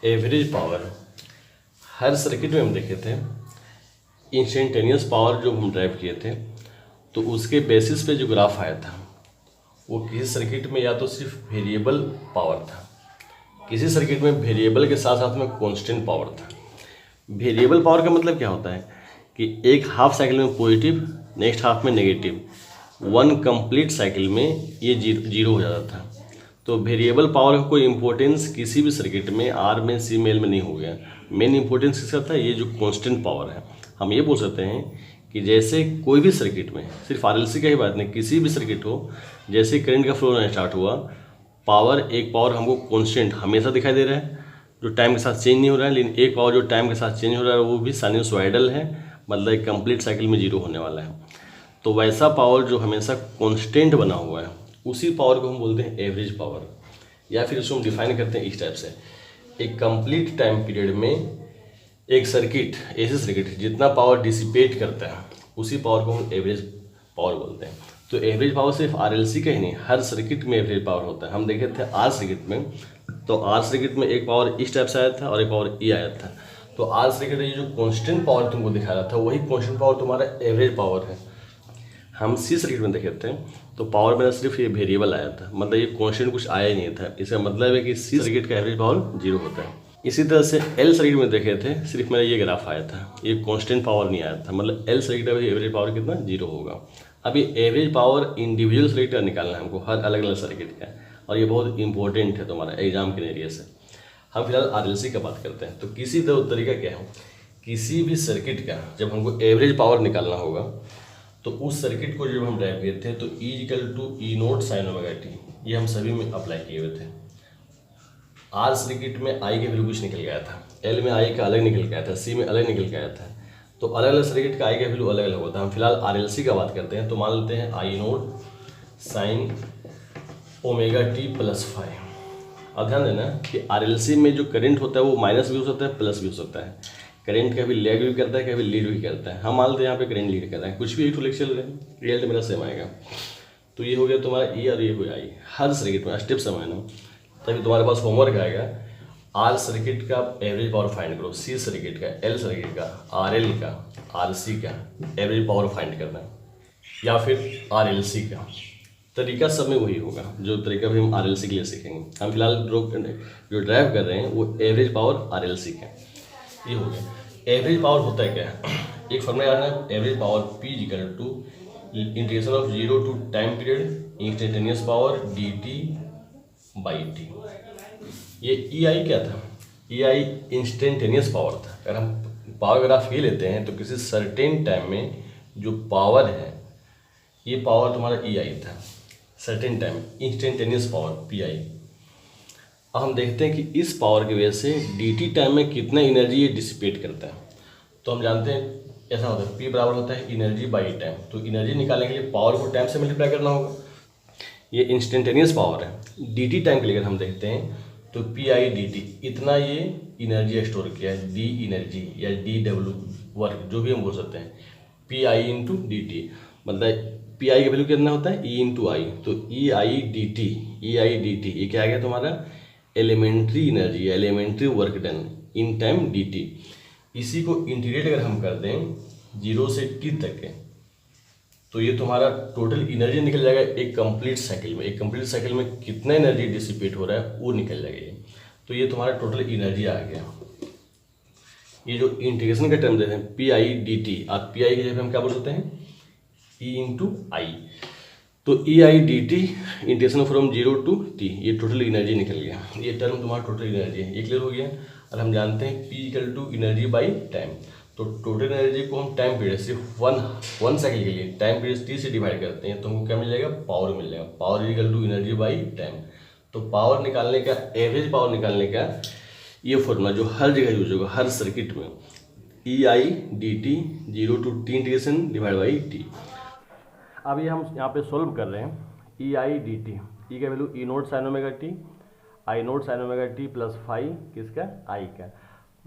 Average power हर circuit में हम देखे थे। इंस्टेंटेनियस पावर जो हम ड्राइव किए थे तो उसके बेसिस पे जो ग्राफ आया था वो किसी सर्किट में या तो सिर्फ वेरिएबल पावर था, किसी सर्किट में वेरिएबल के साथ साथ में कांस्टेंट पावर था। वेरिएबल पावर का मतलब क्या होता है कि एक हाफ साइकिल में पॉजिटिव, नेक्स्ट हाफ में नेगेटिव, वन कंप्लीट साइकिल में ये जीरो हो जाता था। तो वेरिएबल पावर का कोई इंपॉर्टेंस किसी भी सर्किट में आर में, सी में, एल में नहीं हो गया। मेन इंपॉर्टेंस किसका था? ये जो कांस्टेंट पावर है। हम ये बोल सकते हैं कि जैसे कोई भी सर्किट में, सिर्फ आरएलसी का ही बात नहीं, किसी भी सर्किट हो, जैसे करंट का फ्लो होना स्टार्ट हुआ, एक पावर हमको कांस्टेंट हमेशा दिखाई दे रहा है जो टाइम के साथ चेंज नहीं हो रहा है, लेकिन एक पावर जो टाइम के साथ चेंज हो रहा है वो भी साइनसॉइडल है, मतलब एक कंप्लीट साइकिल में जीरो होने वाला है। तो वैसा पावर जो हमेशा कांस्टेंट बना हुआ है उसी पावर को हम बोलते हैं एवरेज पावर। या फिर उसको हम डिफाइन करते हैं इस टाइप से, एक कंप्लीट टाइम पीरियड में एक सर्किट, ऐसे सर्किट जितना पावर डिसिपेट करता है उसी पावर को हम एवरेज पावर बोलते हैं। तो एवरेज पावर सिर्फ आरएलसी का ही नहीं, हर सर्किट में एवरेज पावर होता है। हम देखे थे आर सर्किट में, तो आर सर्किट में एक पावर इस टाइप से आया था और एक पावर ई आया था। तो आर सर्किट में ये जो कांस्टेंट पावर तुमको दिखा रहा था वही कांस्टेंट पावर तुम्हारा एवरेज पावर है। हम सी सर्किट में देखे थे तो पावर मेरा सिर्फ ये वेरिएबल आया था, मतलब ये कांस्टेंट कुछ आया ही नहीं था। इसका मतलब है कि सी सर्किट का एवरेज पावर जीरो होता है। इसी तरह से एल सर्किट में देखे थे, सिर्फ मेरा ये ग्राफ आया था, ये कांस्टेंट पावर नहीं आया था, मतलब एल सर्किट का एवरेज पावर कितना? जीरो होगा। अभी एवरेज पावर इंडिविजुअल सर्किट का निकालना है हमको, हर अलग अलग सर्किट का, और ये बहुत इंपॉर्टेंट है तुम्हारा एग्जाम के नजरिए से। हम फिलहाल आरएलसी का बात करते हैं। तो किसी तरीका क्या है, किसी भी सर्किट का जब हमको एवरेज पावर निकालना होगा तो उस सर्किट को जब हम ड्राइव किए थे तो E equal to E naught sine omega t, ये हम सभी में अप्लाई किए हुए थे। आर सर्किट में आई के वैल्यू कुछ निकल गया था, एल में आई का अलग निकल गया था, सी में अलग निकल गया था। तो अलग अलग सर्किट का आई का वैल्यू अलग अलग होता है। हम फिलहाल आरएलसी का बात करते हैं। तो मान लेते हैं I naught sine omega t plus 5। अब ध्यान देना कि आरएलसी में जो करंट होता है वो माइनस भी हो सकता है, प्लस भी हो सकता है। करंट कभी लैग भी करता है, कभी लीड भी करता है। हम मान लेते हैं यहाँ पे करंट लीड कर रहा है, कुछ भी एक लेक्चर चल रहे हैं, रिजल्ट मेरा सेम आएगा। तो ये हो गया तुम्हारा ई और ये हो आई। हर सर्किट में स्टेप समझना, तभी तुम्हारे पास होमवर्क आएगा। आर सर्किट का एवरेज पावर फाइंड करो, सी सर्किट का, एल सर्किट का, आरएल का, आरसी का एवरेज पावर फाइंड करना है, या फिर आरएलसी का। तरीका सब में वही होगा जो तरीका भी हम आरएलसी के लिए सीखेंगे। हम फिलहाल जो ड्राइव कर रहे हैं वो एवरेज पावर आरएलसी का। ये हो गया। एवरेज पावर होता है क्या है, एक फॉर्मूला याद है, average power P equal to integration of zero to time period instantaneous power dt by t. ये EI क्या था? EI इंस्टेंटेनियस पावर था। अगर हम पावर ग्राफ ये लेते हैं तो किसी सर्टेन टाइम में जो पावर है, ये पावर तुम्हारा EI था, certain time instantaneous power PI। अब हम देखते हैं कि इस पावर की वजह से dt टाइम में कितना एनर्जी ये डिसिपेट करता है। तो हम जानते हैं ऐसा होता है, P बराबर होता है एनर्जी बाई टाइम। तो एनर्जी निकालने के लिए पावर को टाइम से मल्टीप्लाई करना होगा। ये इंस्टेंटेनियस पावर है। dt टाइम के लिए अगर हम देखते हैं तो PI dt, इतना ये एनर्जी स्टोर किया है, D एनर्जी या DW वर्क जो भी हम बोल सकते हैं, PI इंटू dt, मतलब PI की वैल्यू कितना होता है? E into I. तो EI dt ये क्या आ गया तुम्हारा? Elementary energy, elementary work done in time dt। इसी को इंटीग्रेट अगर हम कर दें 0 से t तक के, तो ये तुम्हारा टोटल एनर्जी निकल जाएगा एक कंप्लीट साइकिल में। एक कंप्लीट साइकिल में कितना एनर्जी डिसिपेट हो रहा है वो निकल जाएगा ये। तो ये तुम्हारा टोटल एनर्जी आ गया। ये जो इंटीग्रेशन का टर्म देते हैं PI dt, आप PI की जगह हम क्या बोल सकते हैं? E into I. तो EI dt integration from 0 to t, ये टोटल एनर्जी निकल गया। ये टर्म तुम्हारा टोटल एनर्जी है, ये क्लियर हो गया। और हम जानते हैं P equal to energy by time. तो टोटल एनर्जी को हम टाइम पीरियड सिर्फ वन साइकिल के लिए टाइम पीरियड t से डिवाइड करते हैं तो हमको क्या मिल जाएगा? पावर मिल जाएगा। Power equal to energy by time. तो पावर निकालने का, एवरेज पावर निकालने का ये फॉर्मूला जो हर जगह यूज होगा, हर सर्किट में, EI dt 0 to t integration divide by t। अब ये हम यहाँ पे सोल्व कर रहे हैं। EI dt, ई का value E naught sine omega t, I naught sine omega t plus 5 किसका? आई का।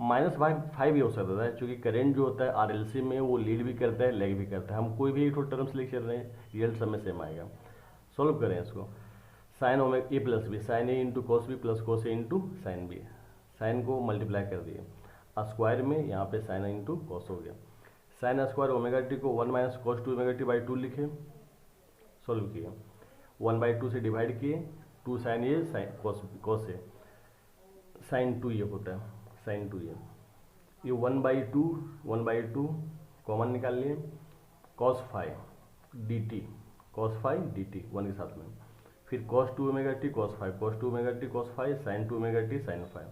माइनस 5 भी हो सकता है क्योंकि करंट जो होता है आरएलसी में वो लीड भी करता है, लैग भी करता है। हम कोई भी एक टर्म सेलेक्ट कर रहे हैं, रिजल्ट सब में सेम आएगा। सोल्व करें इसको। Sine omega A plus B, sine A into cos B plus cos A into sine B. Sine को मल्टीप्लाई कर दिए, स्क्वायर में यहाँ पे साइन इंटू कॉस हो गया। साइन स्क्वायर ओमेगा टी को 1 minus cos 2 omega T by 2 लिखे, सॉल्व किए, 1/2 से डिवाइड किए, 2 sign A sine cos A, sign 2 ये होता है, साइन 2 ये 1/2 कॉमन निकाल लिए, cos 5 d t, cos 5 d t 1 के साथ में, फिर cos 2 omega t cos 5, cos 2 omega t cos 5, sine 2 omega t sine 5,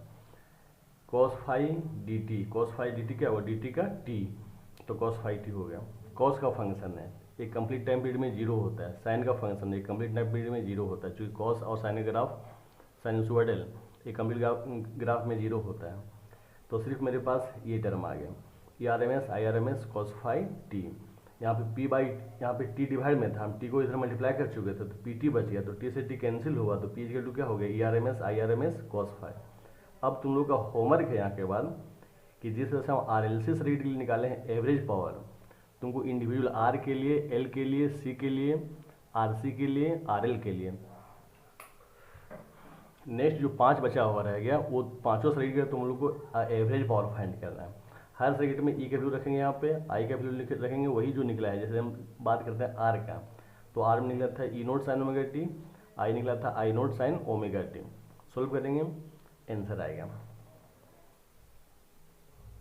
cos 5 d t, cos 5 d t क्या हुआ, डी टी का टी, तो कॉस 5 टी हो गया। कॉस का फंक्शन है, एक कंप्लीट टाइम पीरियड में 0 होता है, साइन का फंक्शन है, एक कंप्लीट टाइम पीरियड में 0 होता है, क्योंकि कॉस और साइन का ग्राफ साइनसोइडल एक कंप्लीट ग्राफ में 0 होता है। तो सिर्फ मेरे पास ये टर्म आ गया, E R M S I R M S cos 5 t, यहाँ पे पी बाई, यहाँ पे टी डिवाइड में था, हम टी को इधर मल्टीप्लाई कर चुके थे, तो पी टी बच गया, तो टी से टी कैंसिल हुआ, तो पी इक्वल टू क्या हो गया, E R M S I R M S cos 5। अब तुम लोग का होमवर्क है यहाँ के बाद कि जिस तरह से हम आर एल सी सर्किट के लिए निकाले हैं एवरेज पावर, तुमको इंडिविजुअल आर के लिए, एल के लिए, सी के लिए, आर सी के लिए, आर एल के लिए, नेक्स्ट जो 5 बचा हुआ रह गया वो पांचों सर्किट का तुम लोग को एवरेज पावर फाइंड करना है। हर सर्किट में ई का वैल्यू रखेंगे, यहाँ पे आई का वैल्यू रखेंगे, वही जो निकला है। जैसे हम बात करते हैं आर का, तो आर में निकला था E naught sine omega t, I निकला था I naught sine omega t. Solve करेंगे, आंसर आएगा।